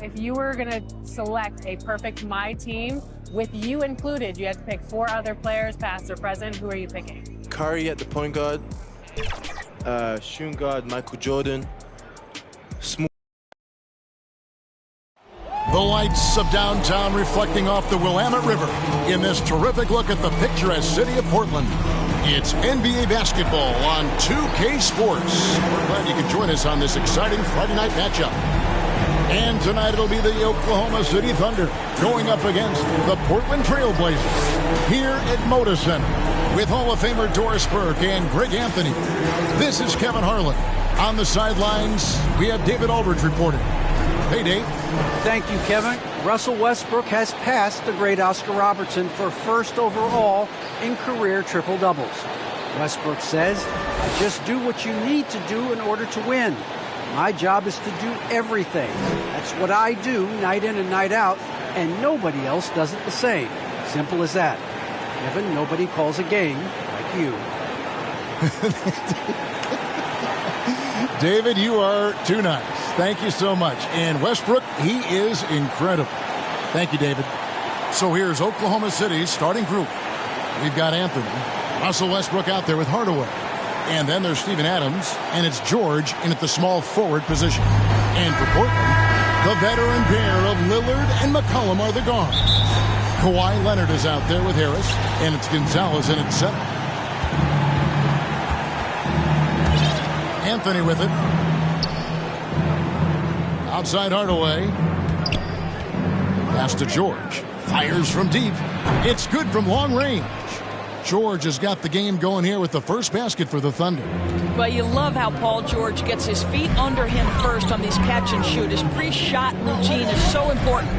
If you were going to select a perfect My Team, with you included, you had to pick 4 other players, past or present. Who are you picking? Curry at the point guard, shooting guard Michael Jordan, smooth. The lights of downtown reflecting off the Willamette River in this terrific look at the picturesque city of Portland. It's NBA basketball on 2K Sports. We're glad you can join us on this exciting Friday night matchup. And tonight it'll be the Oklahoma City Thunder going up against the Portland Trail Blazers here at Moda Center with Hall of Famer Doris Burke and Greg Anthony. This is Kevin Harlan. On the sidelines, we have David Aldridge reporting. Hey, Dave. Thank you, Kevin. Russell Westbrook has passed the great Oscar Robertson for first overall in career triple-doubles. Westbrook says, "I just do what you need to do in order to win. My job is to do everything. That's what I do night in and night out, and nobody else does it the same. Simple as that. Kevin, nobody calls a game like you." David, you are too nice. Thank you so much. And Westbrook, he is incredible. Thank you, David. So here's Oklahoma City's starting group. We've got Anthony, Russell Westbrook out there with Hardaway. And then there's Steven Adams, and it's George in at the small forward position. And for Portland, the veteran pair of Lillard and McCollum are the guards. Kawhi Leonard is out there with Harris, and it's Gonzalez in at center. Anthony with it. Outside Hardaway. Pass to George. Fires from deep. It's good from long range. George has got the game going here with the first basket for the Thunder. But you love how Paul George gets his feet under him first on these catch and shoot. His pre-shot routine is so important.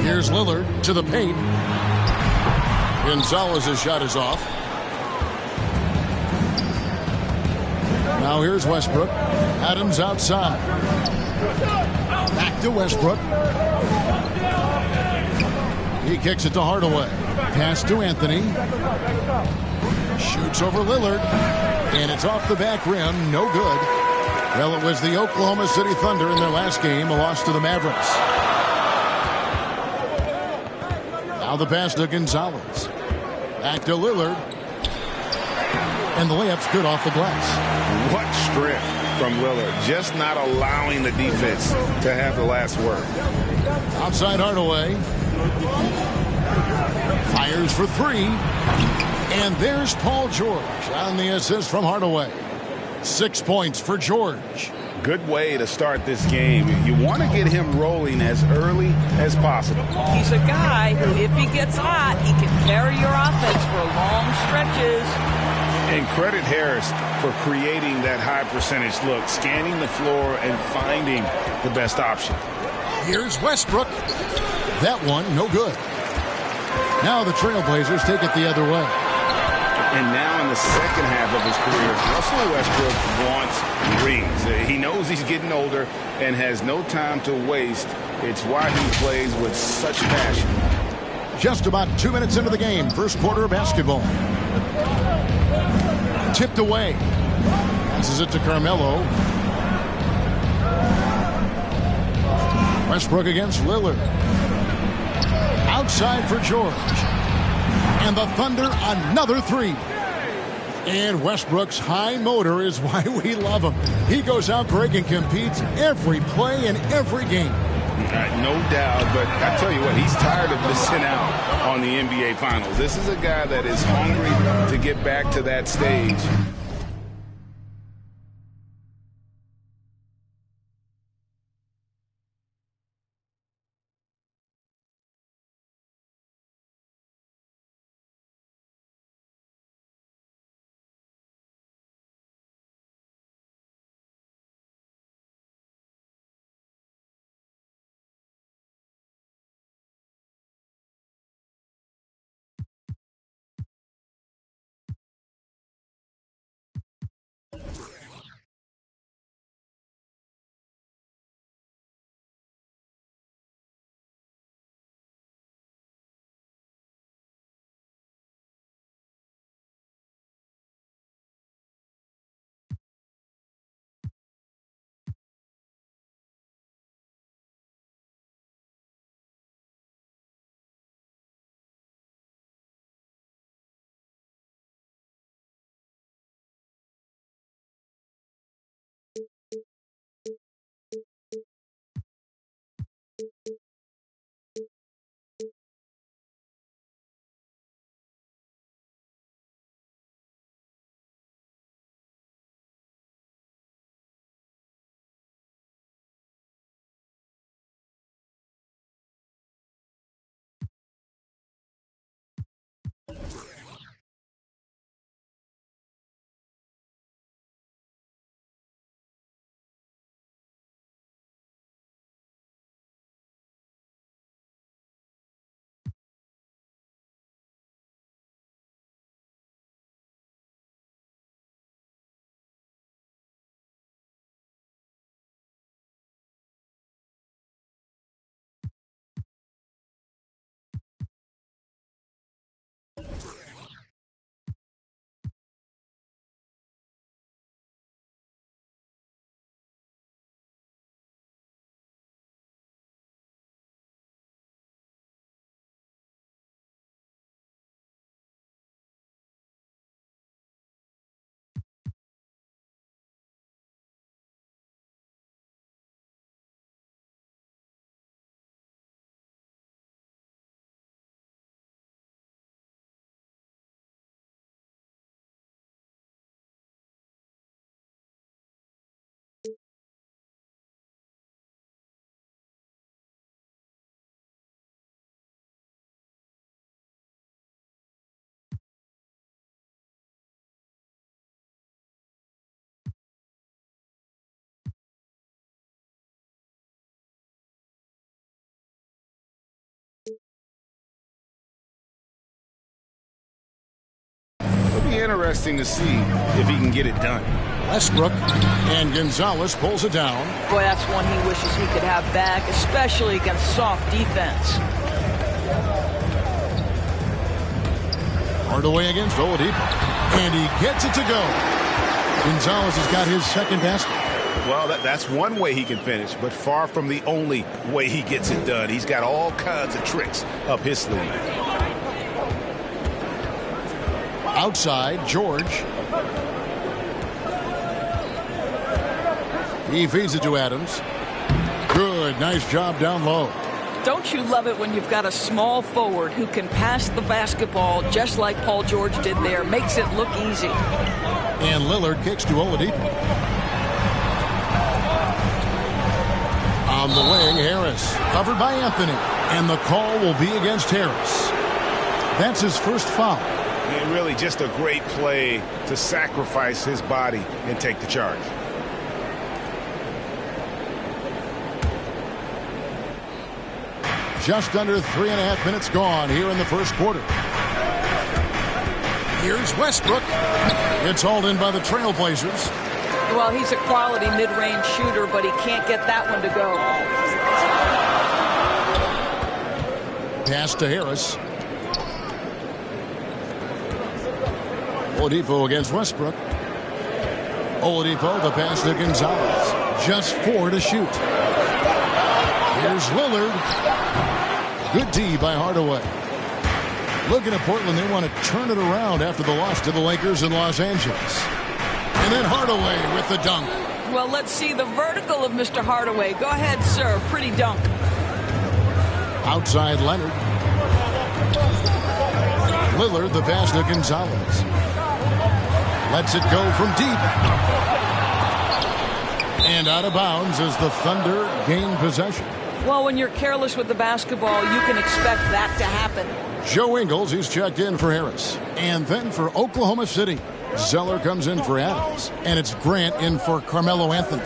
Here's Lillard to the paint. Gonzalez's shot is off. Now here's Westbrook. Adams outside. Back to Westbrook. He kicks it to Hardaway. Pass to Anthony. Shoots over Lillard. And it's off the back rim. No good. Well, it was the Oklahoma City Thunder in their last game, a loss to the Mavericks. Now the pass to Gonzalez. Back to Lillard. And the layup's good off the glass. What strength from Lillard. Just not allowing the defense to have the last word. Outside Hardaway. Fires for 3. And there's Paul George on the assist from Hardaway. 6 points for George. Good way to start this game. You want to get him rolling as early as possible. He's a guy who, if he gets hot, he can carry your offense for long stretches. And credit Harris for creating that high percentage look, scanning the floor and finding the best option. Here's Westbrook. That one, no good. Now the Trailblazers take it the other way. And now in the second half of his career, Russell Westbrook wants rings. He knows he's getting older and has no time to waste. It's why he plays with such passion. Just about 2 minutes into the game, first quarter of basketball. Tipped away. Passes it to Carmelo. Westbrook against Lillard. Outside for George. And the Thunder, another 3. And Westbrook's high motor is why we love him. He goes out, Greg, and competes every play in every game. No doubt, but I tell you what, he's tired of missing out on the NBA Finals. This is a guy that is hungry to get back to that stage. It'll be interesting to see if he can get it done. Westbrook, and Gonzalez pulls it down. Boy, that's one he wishes he could have back, especially against soft defense. Hardaway against Oladipo, and he gets it to go. Gonzalez has got his second basket. Well, that's one way he can finish, but far from the only way he gets it done. He's got all kinds of tricks up his sleeve. Outside, George. He feeds it to Adams. Good, nice job down low. Don't you love it when you've got a small forward who can pass the basketball just like Paul George did there? Makes it look easy. And Lillard kicks to Oladipo. On the wing, Harris. Covered by Anthony. And the call will be against Harris. That's his first foul. And really just a great play to sacrifice his body and take the charge. Just under 3.5 minutes gone here in the first quarter. Here's Westbrook. It's hauled in by the Trailblazers. Well, he's a quality mid-range shooter, but he can't get that one to go. Pass to Harris. Oladipo against Westbrook. Oladipo, the pass to Gonzalez. Just 4 to shoot. Here's Lillard. Good D by Hardaway. Looking at Portland, they want to turn it around after the loss to the Lakers in Los Angeles. And then Hardaway with the dunk. Well, let's see the vertical of Mr. Hardaway. Go ahead, sir. Pretty dunk. Outside Leonard. Lillard, the pass to Gonzalez. Lets it go from deep. And out of bounds as the Thunder gain possession. Well, when you're careless with the basketball, you can expect that to happen. Joe Ingles, he's checked in for Harris. And then for Oklahoma City, Zeller comes in for Adams. And it's Grant in for Carmelo Anthony.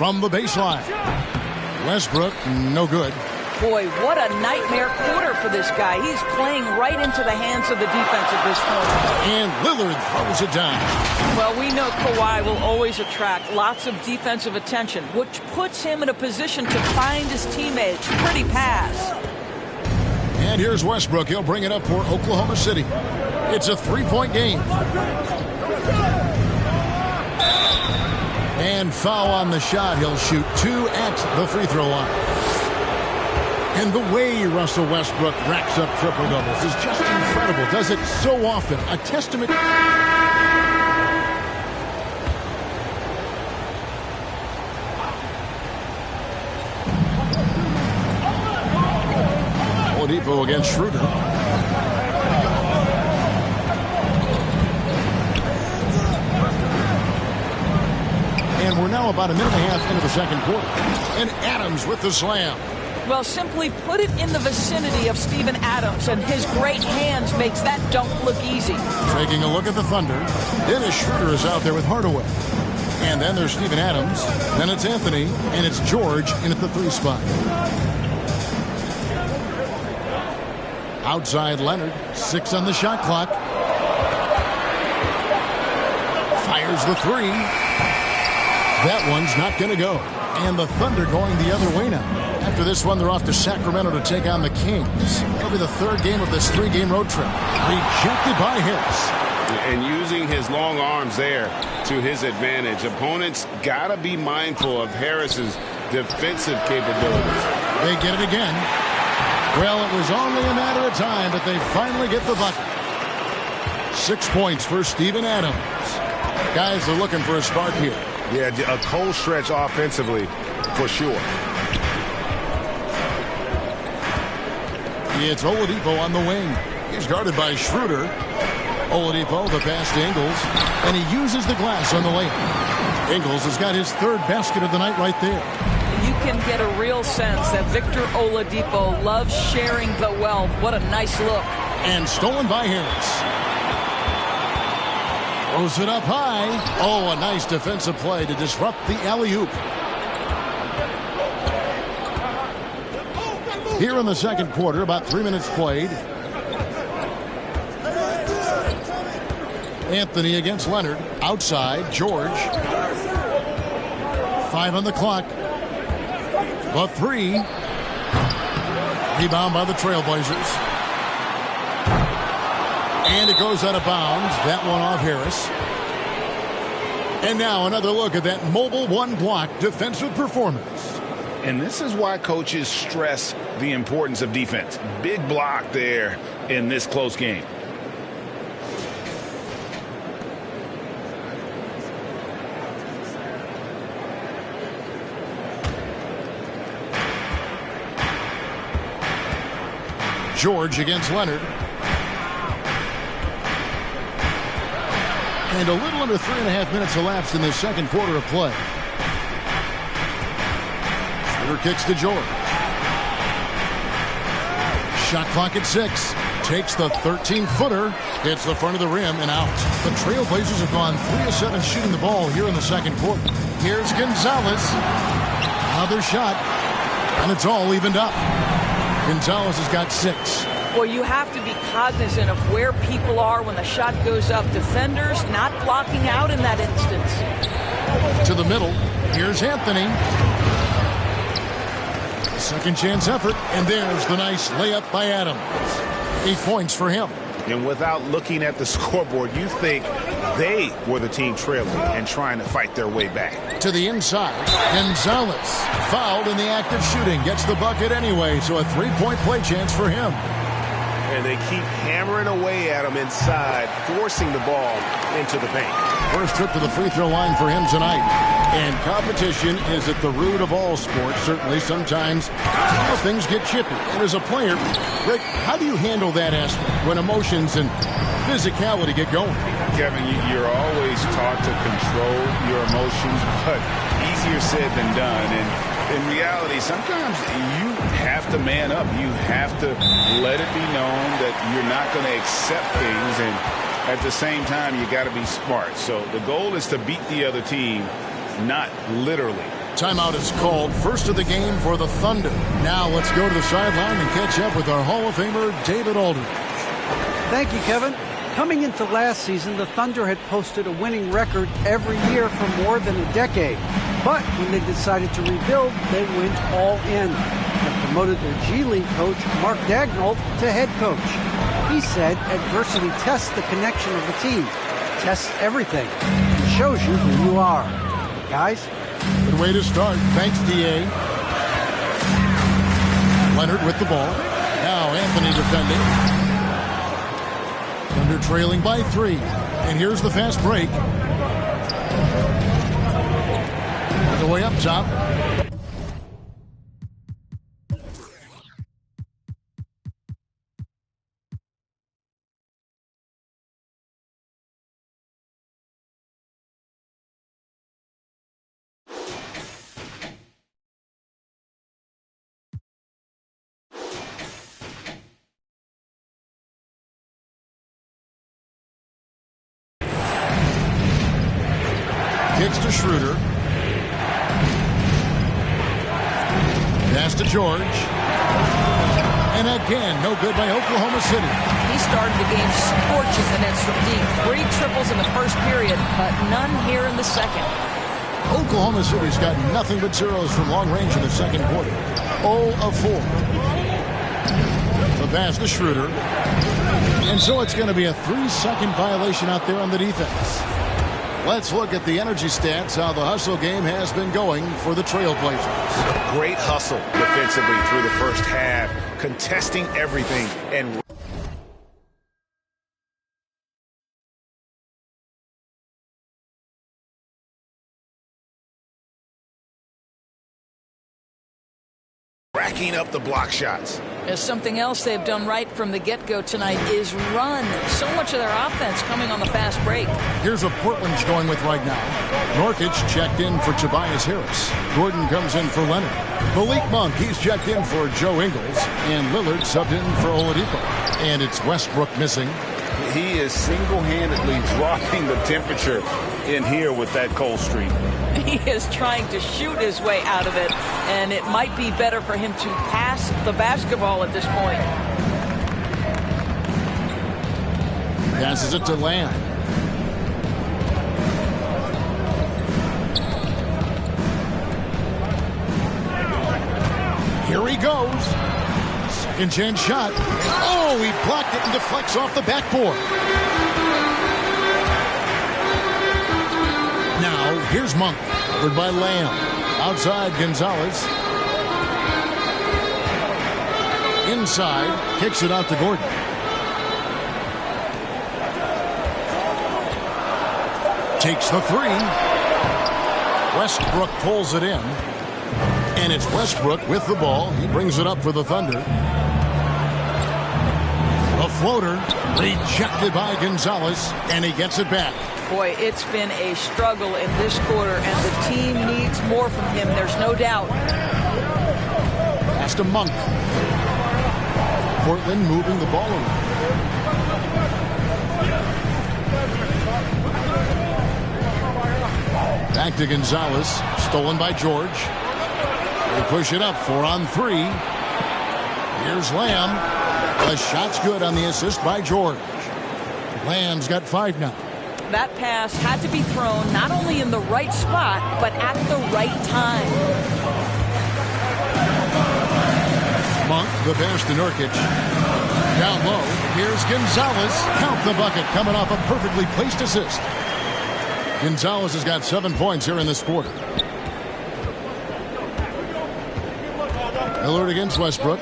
From the baseline. Westbrook, no good. Boy, what a nightmare quarter for this guy. He's playing right into the hands of the defense at this point. And Lillard throws it down. Well, we know Kawhi will always attract lots of defensive attention, which puts him in a position to find his teammates. Pretty pass. And here's Westbrook. He'll bring it up for Oklahoma City. It's a 3-point game. And foul on the shot. He'll shoot 2 at the free throw line. And the way Russell Westbrook racks up triple-doubles is just incredible. Does it so often. A testament. Oladipo against Schroeder. And we're now about a minute and a half into the second quarter. And Adams with the slam. Well, simply put it in the vicinity of Steven Adams, and his great hands makes that dunk look easy. Taking a look at the Thunder. Dennis Schroeder is out there with Hardaway. And then there's Steven Adams. Then it's Anthony. And it's George in at the 3 spot. Outside Leonard. 6 on the shot clock. Fires the three. That one's not going to go. And the Thunder going the other way now. After this one, they're off to Sacramento to take on the Kings. It'll be the third game of this three-game road trip. Rejected by Harris. And using his long arms there to his advantage. Opponents got to be mindful of Harris's defensive capabilities. They get it again. Well, it was only a matter of time, but they finally get the bucket. 6 points for Steven Adams. Guys are looking for a spark here. Yeah, a cold stretch offensively for sure. It's Oladipo on the wing. He's guarded by Schroeder. Oladipo, the pass to Ingles, and he uses the glass on the layup. Ingles has got his third basket of the night right there. You can get a real sense that Victor Oladipo loves sharing the wealth. What a nice look. And stolen by Harris. Throws it up high. Oh, a nice defensive play to disrupt the alley-oop. Here in the second quarter, about 3 minutes played. Anthony against Leonard. Outside, George. 5 on the clock. The three. Rebound by the Trailblazers. And it goes out of bounds. That one off Harris. And now another look at that mobile one-block defensive performance. And this is why coaches stress the importance of defense. Big block there in this close game. George against Leonard. And a little under 3.5 minutes elapsed in the second quarter of play. Schroeder kicks to George. Shot clock at 6. Takes the 13-footer. Hits the front of the rim and out. The Trailblazers have gone 3 of 7 shooting the ball here in the second quarter. Here's Gonzalez. Another shot. And it's all evened up. Gonzalez has got 6. Well, you have to be cognizant of where people are when the shot goes up. Defenders not blocking out in that instance. To the middle. Here's Anthony. Second chance effort. And there's the nice layup by Adams. 8 points for him. And without looking at the scoreboard, you think they were the team trailing and trying to fight their way back. To the inside. Gonzalez fouled in the act of shooting. Gets the bucket anyway, so a 3-point play chance for him. And they keep hammering away at him inside, forcing the ball into the paint. First trip to the free throw line for him tonight. And competition is at the root of all sports. Certainly, sometimes things get chippy. And as a player, Rick, how do you handle that aspect when emotions and physicality get going? Kevin, you're always taught to control your emotions, but easier said than done. And in reality, sometimes you have to man up. You have to let it be known that you're not going to accept things. And at the same time, you got to be smart. So the goal is to beat the other team, not literally. Timeout is called. First of the game for the Thunder. Now let's go to the sideline and catch up with our Hall of Famer, David Aldridge. Thank you, Kevin. Coming into last season, the Thunder had posted a winning record every year for more than a decade. But when they decided to rebuild, they went all in and promoted their G League coach, Mark Daigneault, to head coach. He said adversity tests the connection of the team, tests everything, and shows you who you are. Guys? Good way to start. Thanks, D.A. Leonard with the ball. Now Anthony defending. Thunder trailing by 3. And here's the fast break. On the way up top. Kicks to Schroeder. Pass to George. And again, no good by Oklahoma City. He started the game scorching the nets from deep. 3 triples in the first period, but none here in the second. Oklahoma City's got nothing but zeros from long range in the second quarter. 0 of 4. The pass to Schroeder. And so it's going to be a 3-second violation out there on the defense. Let's look at the energy stats, how the hustle game has been going for the Trailblazers. Great hustle defensively through the first half, contesting everything and racking up the block shots. Something else they've done right from the get-go tonight is run. So much of their offense coming on the fast break. Here's what Portland's going with right now. Nurkic checked in for Tobias Harris. Gordon comes in for Leonard. Malik Monk, he's checked in for Joe Ingles. And Lillard subbed in for Oladipo. And it's Westbrook missing. He is single-handedly dropping the temperature in here with that cold streak. He is trying to shoot his way out of it, and it might be better for him to pass the basketball at this point. Passes it to Lamb. Here he goes. Second chance shot. Oh, he blocked it and deflects off the backboard. Now, here's Monk. Covered by Lamb. Outside, Gonzalez. Inside. Kicks it out to Gordon. Takes the 3. Westbrook pulls it in. And it's Westbrook with the ball. He brings it up for the Thunder. A floater. Rejected by Gonzalez. And he gets it back. Boy, it's been a struggle in this quarter, and the team needs more from him. There's no doubt. Pass to Monk. Portland moving the ball around. Back to Gonzalez. Stolen by George. They push it up. 4 on 3. Here's Lamb. The shot's good on the assist by George. Lamb's got 5 now. That pass had to be thrown not only in the right spot, but at the right time. Monk, the pass to Nurkic. Down low, here's Gonzalez. Count the bucket, coming off a perfectly placed assist. Gonzalez has got 7 points here in this quarter. Lillard against Westbrook.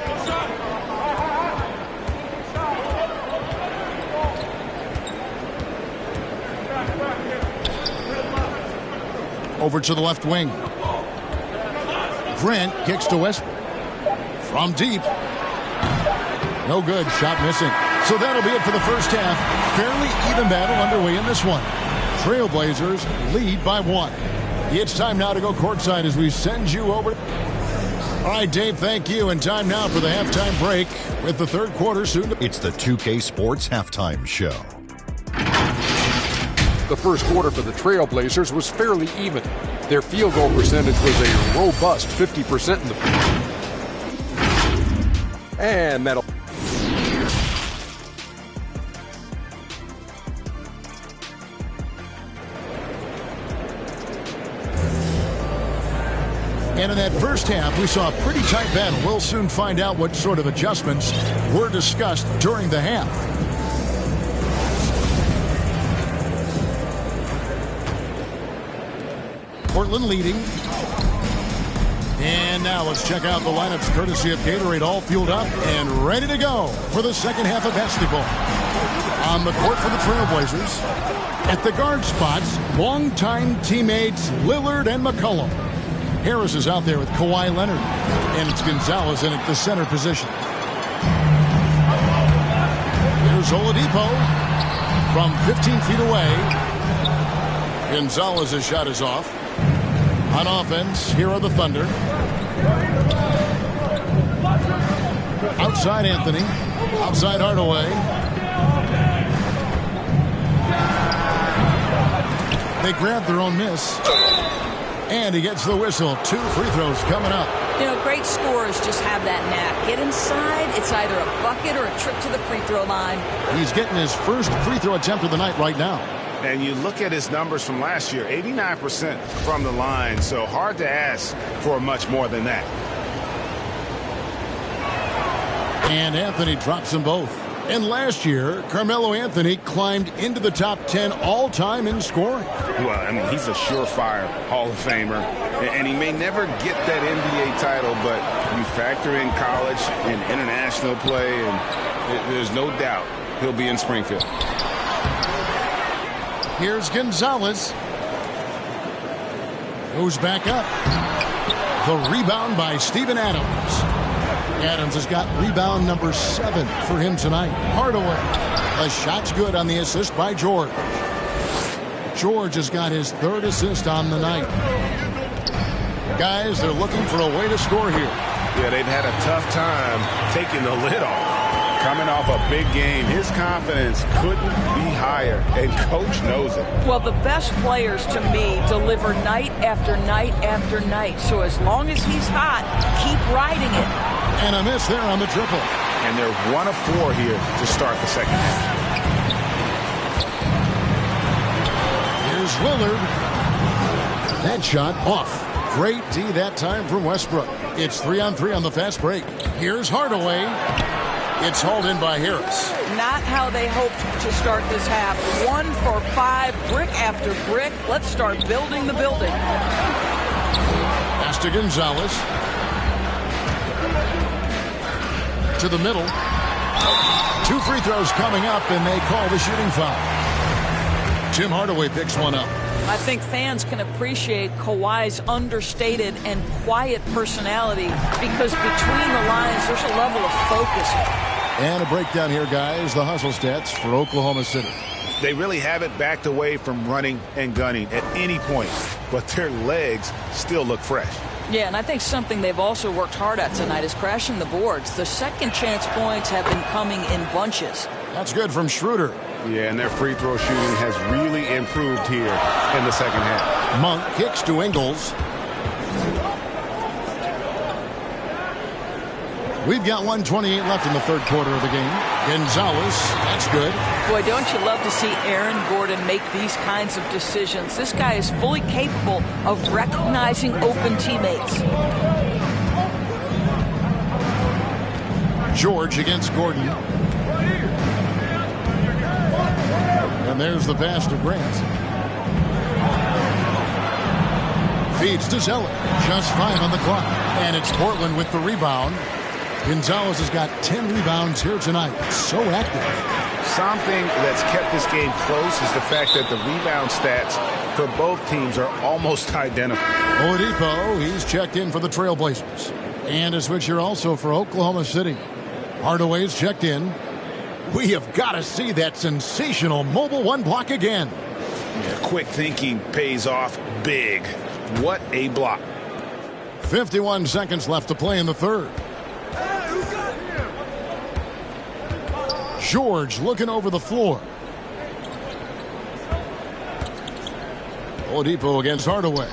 Over to the left wing. Grant kicks to Westbrook. From deep. No good. Shot missing. So that'll be it for the first half. Fairly even battle underway in this one. Trailblazers lead by 1. It's time now to go courtside as we send you over. All right, Dave, thank you. And time now for the halftime break with the third quarter soon. It's the 2K Sports Halftime Show. The first quarter for the Trailblazers was fairly even. Their field goal percentage was a robust 50% in the and that'll And in that first half, we saw a pretty tight battle. We'll soon find out what sort of adjustments were discussed during the half. Portland leading. And now let's check out the lineups courtesy of Gatorade, all fueled up and ready to go for the second half of basketball. On the court for the Trailblazers, at the guard spots, longtime teammates Lillard and McCollum. Harris is out there with Kawhi Leonard, and it's Gonzalez in at the center position. Here's Oladipo from 15 feet away. Gonzalez's shot is off. On offense, here are the Thunder. Outside Anthony. Outside Hardaway. They grab their own miss. And he gets the whistle. 2 free throws coming up. You know, great scorers just have that knack. Get inside, it's either a bucket or a trip to the free throw line. He's getting his first free throw attempt of the night right now. And you look at his numbers from last year, 89% from the line, so hard to ask for much more than that. And Anthony drops them both. And last year, Carmelo Anthony climbed into the top 10 all-time in scoring. Well, I mean, he's a surefire Hall of Famer, and he may never get that NBA title, but you factor in college and international play, and there's no doubt he'll be in Springfield. Here's Gonzalez. Goes back up. The rebound by Steven Adams. Adams has got rebound number 7 for him tonight. Hardaway. A shot's good on the assist by George. George has got his 3rd assist on the night. Guys, they're looking for a way to score here. Yeah, they've had a tough time taking the lid off. Coming off a big game, his confidence couldn't be higher, and Coach knows it. Well, the best players, to me, deliver night after night after night. So as long as he's hot, keep riding it. And a miss there on the triple. And they're 1 of 4 here to start the second half. Here's Lillard. That shot off. Great D that time from Westbrook. It's 3-on-3 on the fast break. Here's Hardaway. It's hauled in by Harris. Not how they hoped to start this half. 1 for 5, brick after brick. Let's start building the building. Pass to Gonzalez. To the middle. 2 free throws coming up, and they call the shooting foul. Tim Hardaway picks one up. I think fans can appreciate Kawhi's understated and quiet personality because between the lines, there's a level of focus. And a breakdown here, guys. The hustle stats for Oklahoma City. They really haven't backed away from running and gunning at any point, but their legs still look fresh. Yeah, and I think something they've also worked hard at tonight is crashing the boards. The second chance points have been coming in bunches. That's good from Schroeder. Yeah, and their free throw shooting has really improved here in the second half. Monk kicks to Ingles. We've got 1:28 left in the 3rd quarter of the game. Gonzalez, that's good. Boy, don't you love to see Aaron Gordon make these kinds of decisions. This guy is fully capable of recognizing open teammates. George against Gordon. And there's the pass to Grant. Feeds to Zeller. Just 5 on the clock. And it's Portland with the rebound. Gonzalez has got 10 rebounds here tonight. So active. Something that's kept this game close is the fact that the rebound stats for both teams are almost identical. Oladipo, he's checked in for the Trailblazers. And a switch here also for Oklahoma City. Hardaway's checked in. We have got to see that sensational mobile 1 block again. Yeah, quick thinking pays off big. What a block. 51 seconds left to play in the 3rd. George looking over the floor. Oladipo against Hardaway.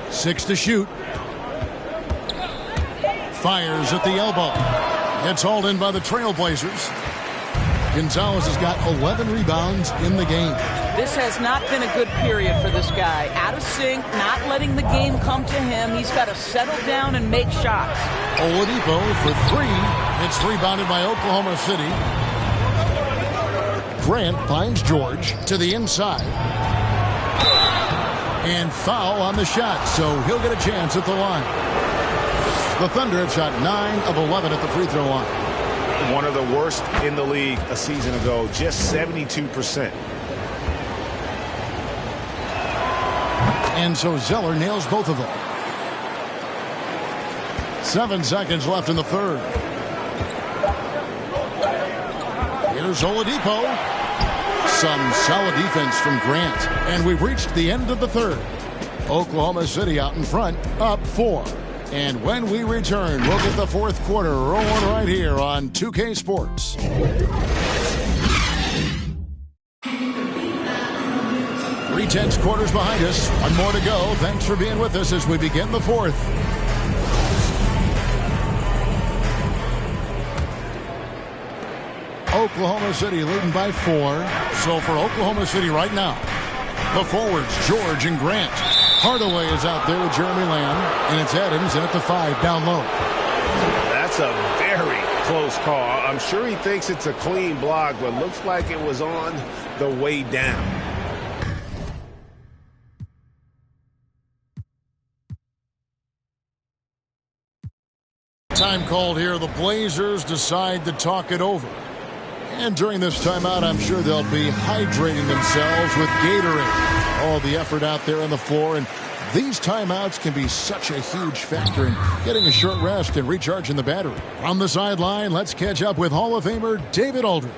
6 to shoot. Fires at the elbow. Gets hauled in by the Trailblazers. Gonzalez has got 11 rebounds in the game. This has not been a good period for this guy. Out of sync, not letting the game come to him. He's got to settle down and make shots. Oladipo for 3. It's rebounded by Oklahoma City. Grant finds George to the inside. And foul on the shot, so he'll get a chance at the line. The Thunder have shot 9 of 11 at the free throw line. One of the worst in the league a season ago, just 72%. And so Zeller nails both of them. 7 seconds left in the 3rd. Here's Oladipo. Some solid defense from Grant. And we've reached the end of the 3rd. Oklahoma City out in front, up 4. And when we return, we'll get the 4th quarter rolling right here on 2K Sports. tense quarters behind us. One more to go. Thanks for being with us as we begin the fourth. Oklahoma City leading by 4. So for Oklahoma City right now, the forwards, George and Grant. Hardaway is out there with Jeremy Lamb, and it's Adams in at the 5 down low. That's a very close call. I'm sure he thinks it's a clean block, but looks like it was on the way down. Time called here. The Blazers decide to talk it over. And during this timeout, I'm sure they'll be hydrating themselves with Gatorade. All the effort out there on the floor, and these timeouts can be such a huge factor in getting a short rest and recharging the battery. On the sideline, let's catch up with Hall of Famer David Aldridge.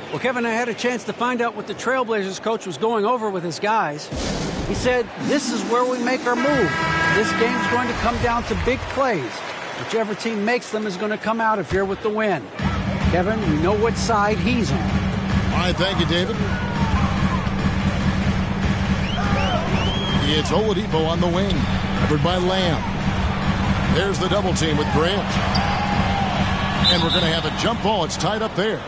Well, Kevin, I had a chance to find out what the Trailblazers coach was going over with his guys. He said, this is where we make our move. This game's going to come down to big plays. Whichever team makes them is going to come out of here with the win. Kevin, you know what side he's on. All right, thank you, David. It's Oladipo on the wing, covered by Lamb. There's the double team with Grant. And we're going to have a jump ball. It's tied up there.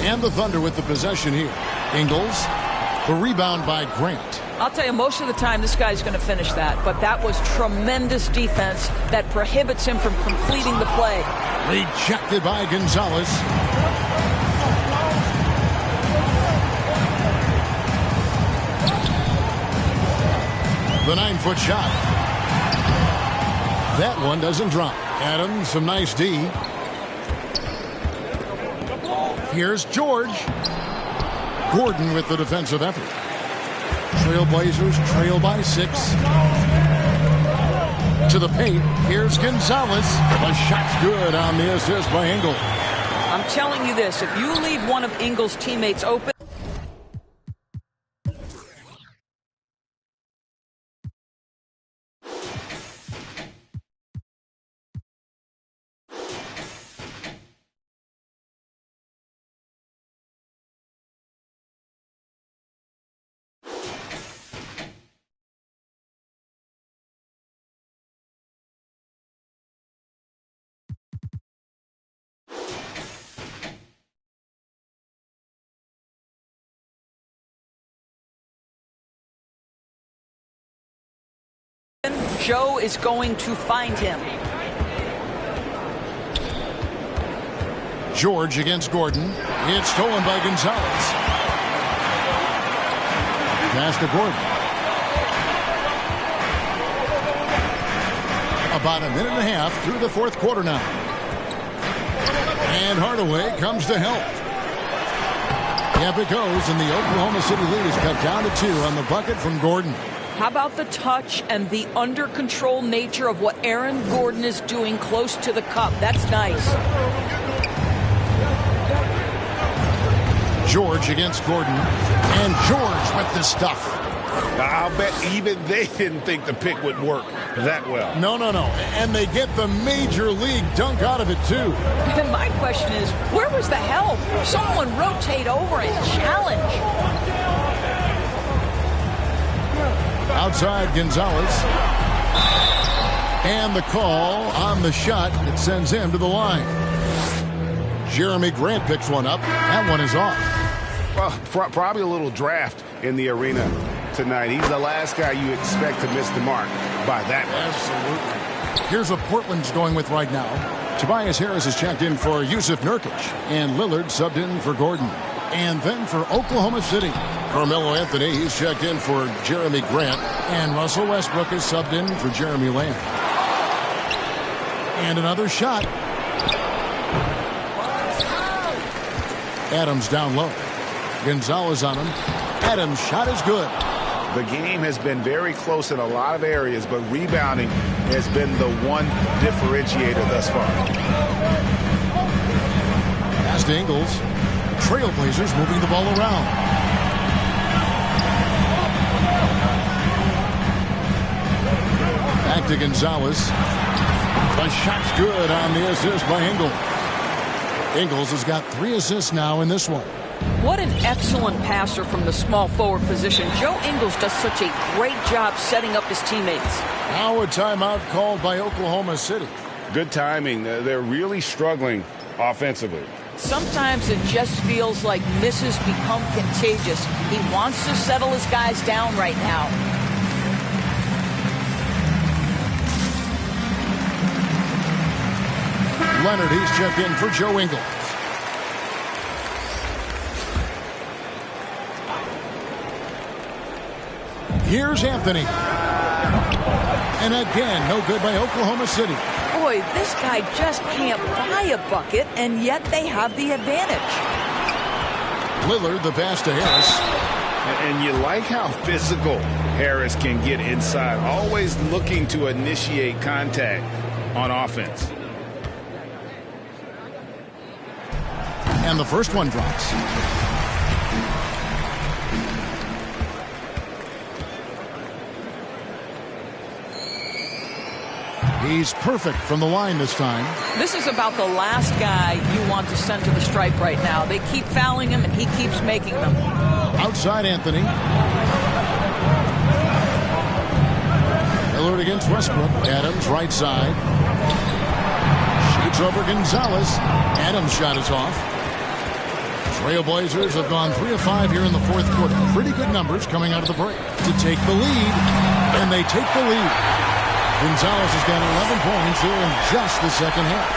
And the Thunder with the possession here. Ingles, the rebound by Grant. I'll tell you, most of the time this guy's going to finish that, but that was tremendous defense that prohibits him from completing the play. Rejected by Gonzalez. The 9-foot shot. That one doesn't drop. Adams, some nice D. Here's George. Gordon with the defensive effort. Trailblazers trail by 6. To the paint. Here's Gonzalez. The shot's good on the assist by Ingles. I'm telling you this, if you leave one of Ingles' teammates open, Joe is going to find him. George against Gordon. It's stolen by Gonzalez. Pass to Gordon. About a minute and a half through the fourth quarter now. And Hardaway comes to help. Yep, it goes, and the Oklahoma City lead is cut down to 2 on the bucket from Gordon. How about the touch and the under-control nature of what Aaron Gordon is doing close to the cup? That's nice. George against Gordon. And George with the stuff. I'll bet even they didn't think the pick would work that well. No. And they get the major league dunk out of it, too. And my question is, where was the help? Someone rotate over and challenge. Outside Gonzalez. And the call on the shot that sends him to the line. Jeremy Grant picks one up. That one is off. Well, probably a little draft in the arena tonight. He's the last guy you expect to miss the mark by that much. Absolutely. Here's what Portland's going with right now. Tobias Harris is checked in for Yusuf Nurkic. And Lillard subbed in for Gordon. And then for Oklahoma City, Carmelo Anthony, he's checked in for Jeremy Grant. And Russell Westbrook is subbed in for Jeremy Lamb. And another shot. Adams down low. Gonzalez on him. Adams' shot is good. The game has been very close in a lot of areas, but rebounding has been the one differentiator thus far. Pass to Ingles. Trailblazers moving the ball around. Back Back to Gonzalez. The shot's good on the assist by Ingles. Ingles has got 3 assists now in this one. What an excellent passer from the small forward position. Joe Ingles does such a great job setting up his teammates. Now a timeout called by Oklahoma City. Good timing. They're really struggling offensively. Sometimes it just feels like misses become contagious. He wants to settle his guys down right now. Leonard, he's checked in for Joe Ingles. Here's Anthony. And again, no good by Oklahoma City. Boy, this guy just can't buy a bucket, and yet they have the advantage. Lillard, the pass to Harris. And you like how physical Harris can get inside, always looking to initiate contact on offense. And the first one drops. He's perfect from the line this time. This is about the last guy you want to send to the stripe right now. They keep fouling him, and he keeps making them. Outside Anthony. Lillard against Westbrook. Adams right side. Shoots over Gonzalez. Adams' shot is off. Trailblazers have gone 3 of 5 here in the fourth quarter. Pretty good numbers coming out of the break to take the lead. And they take the lead. Gonzalez has got 11 points here in just the second half.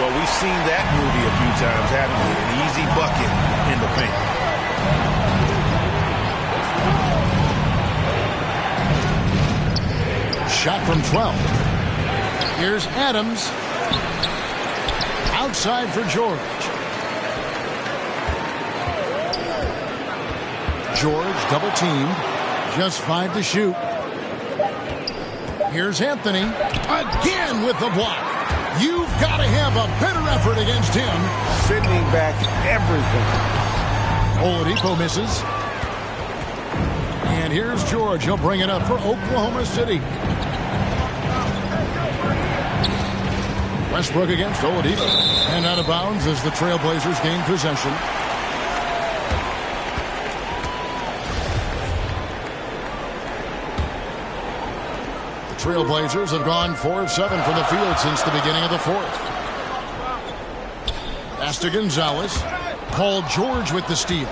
Well, we've seen that movie a few times, haven't we? An easy bucket in the paint. Shot from 12. Here's Adams. Outside for George. George double teamed. Just 5 to shoot. Here's Anthony. Again with the block. You've got to have a better effort against him. Sending back everything. Oladipo misses. And here's George. He'll bring it up for Oklahoma City. Westbrook against Oladipo. And out of bounds as the Trailblazers gain possession. Trailblazers have gone 4 of 7 from the field since the beginning of the fourth. Pass to Gonzalez. Paul George with the steal.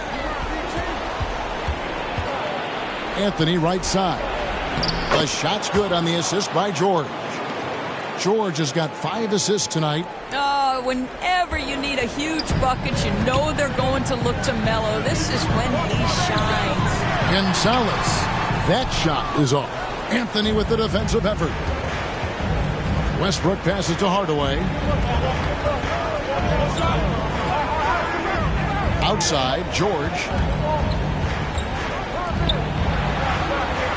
Anthony right side. The shot's good on the assist by George. George has got 5 assists tonight. Oh, whenever you need a huge bucket, you know they're going to look to Melo. This is when he shines. Gonzalez. That shot is off. Anthony with the defensive effort. Westbrook passes to Hardaway. Outside, George.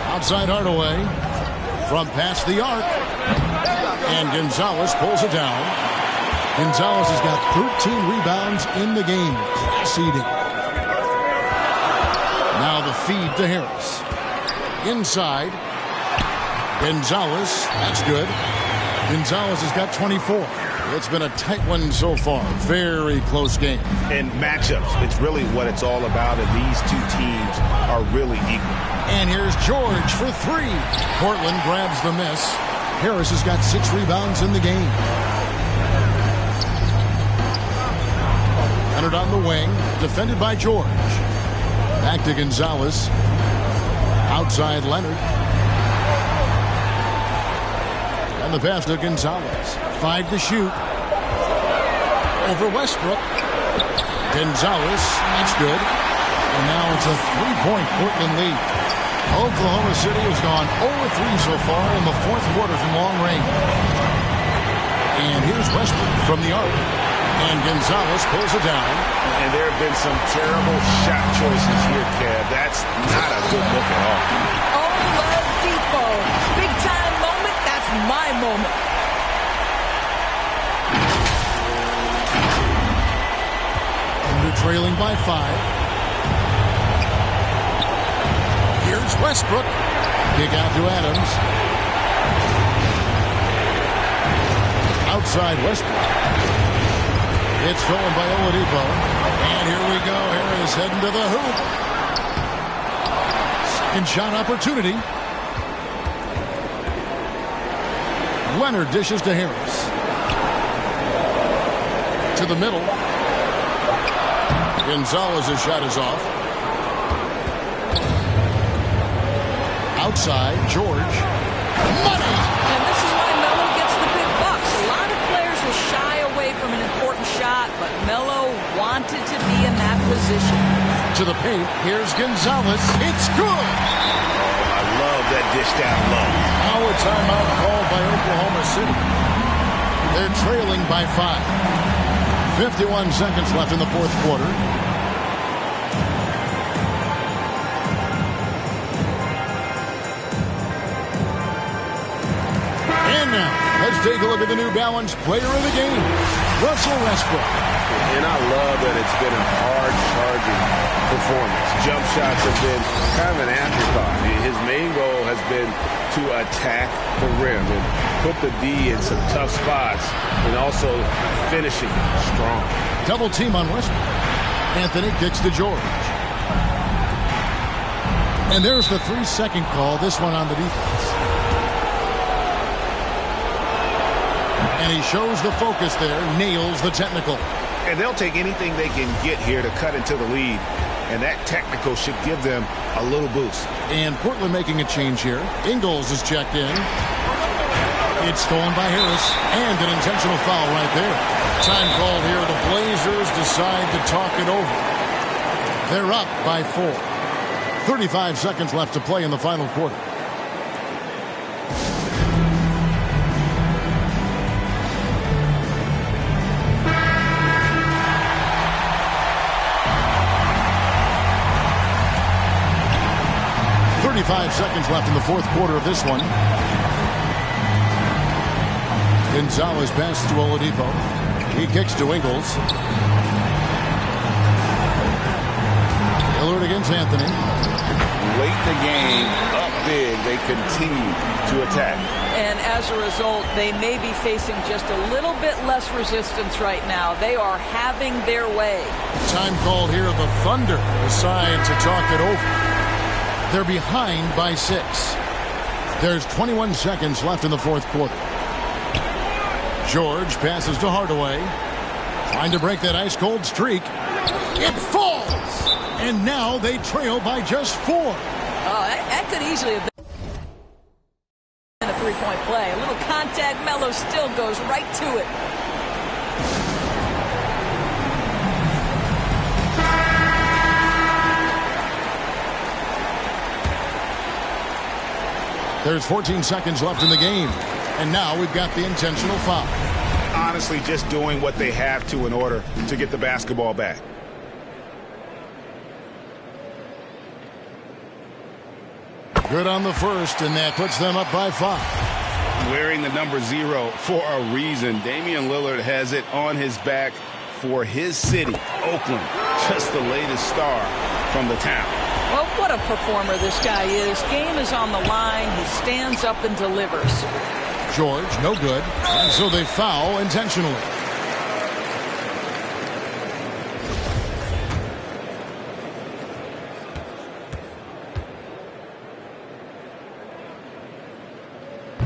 Outside Hardaway. From past the arc. And Gonzalez pulls it down. Gonzalez has got 13 rebounds in the game. Seeding. Now the feed to Harris. Inside. Gonzalez, that's good. Gonzalez has got 24. It's been a tight one so far. Very close game. And matchups, it's really what it's all about, and these two teams are really equal. And here's George for 3. Portland grabs the miss. Harris has got 6 rebounds in the game. Leonard on the wing, defended by George. Back to Gonzalez. Outside Leonard. And the pass to Gonzalez. 5 to shoot. Over Westbrook. Gonzalez. That's good. And now it's a 3-point Portland lead. Oklahoma City has gone 0-3 so far in the fourth quarter from long range. And here's Westbrook from the arc. And Gonzalez pulls it down. And there have been some terrible shot choices here, Kev. That's not a good look at all. Oladipo. Big time moment. That's my moment. And they're trailing by 5. Here's Westbrook. Kick out to Adams. outside Westbrook. It's stolen by Oladipo. And here we go. Harris heading to the hoop. Second shot opportunity. Leonard dishes to Harris. To the middle. Gonzalez's shot is off. Outside, George. Money! And this is why Melo gets the big bucks. A lot of players will shy away from an important shot, but Melo wanted to be in that position. To the paint, here's Gonzalez. It's good! I love that dish down low. Now a timeout called by Oklahoma City. They're trailing by 5. 51 seconds left in the fourth quarter. And now, let's take a look at the New Balance player of the game, Russell Westbrook. And I love that it's been a hard-charging performance. Jump shots have been kind of an afterthought. His main goal has been to attack the rim and put the D in some tough spots and also finishing strong. Double team on Westbrook. Anthony kicks to George. And there's the 3-second call, this one on the defense. And he shows the focus there, nails the technical. And they'll take anything they can get here to cut into the lead. And that technical should give them a little boost. And Portland making a change here. Ingles is checked in. It's stolen by Harris. And an intentional foul right there. Time called here. The Blazers decide to talk it over. They're up by 4. 35 seconds left to play in the final quarter. Seconds left in the fourth quarter of this one. Gonzalez pass to Oladipo. He kicks to Ingles. Lillard against Anthony. Late in the game, up big, they continue to attack. And as a result, they may be facing just a little bit less resistance right now. They are having their way. Time called here. The Thunder decide to talk it over. They're behind by 6. There's 21 seconds left in the fourth quarter. George passes to Hardaway. Trying to break that ice-cold streak. It falls! And now they trail by just 4. Oh, that could easily have been a three-point play. A little contact, Melo still goes right to it. There's 14 seconds left in the game. And now we've got the intentional foul. Honestly, just doing what they have to in order to get the basketball back. Good on the first, and that puts them up by 5. Wearing the number 0 for a reason. Damian Lillard has it on his back for his city, Oakland. Just the latest star from the town. Well, what a performer this guy is. Game is on the line. He stands up and delivers. George, no good. And so they foul intentionally.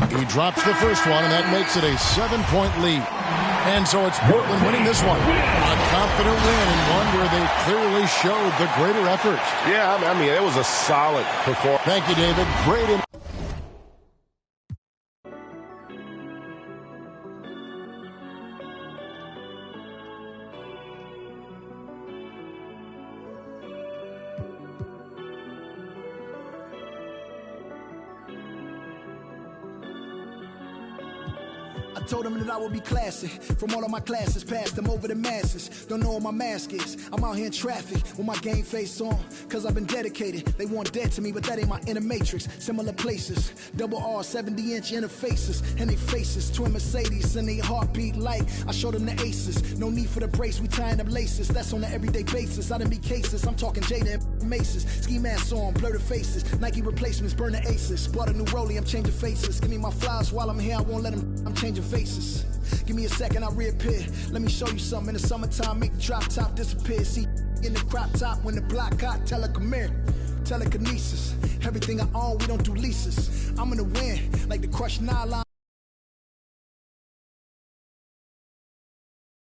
He drops the first one, and that makes it a 7-point lead. And so it's Portland winning this one. A confident win, and one where they clearly showed the greater effort. Yeah, I mean, it was a solid performance. Thank you, David. Great. I told them that I would be classy. From all of my classes, passed them over the masses. Don't know what my mask is. I'm out here in traffic with my game face on. Cause I've been dedicated. They want dead to me, but that ain't my inner matrix. Similar places. Double R, 70-inch interfaces. And they faces. Twin Mercedes and they heartbeat like I showed them the aces. No need for the brace, we tying up laces. That's on an everyday basis. I done be cases. I'm talking Jada and Maces. Ski masks on, blur the faces. Nike replacements, burn the aces. Bought a new rollie, I'm changing faces. Give me my flowers while I'm here, I won't let them. I'm changing faces. Give me a second, I'll reappear. Let me show you something. In the summertime, make the drop top disappear. See, in the crop top, when the block hot, tell her come here. Telekinesis. Everything I own, we don't do leases. I'm gonna win, like the crushed nylon.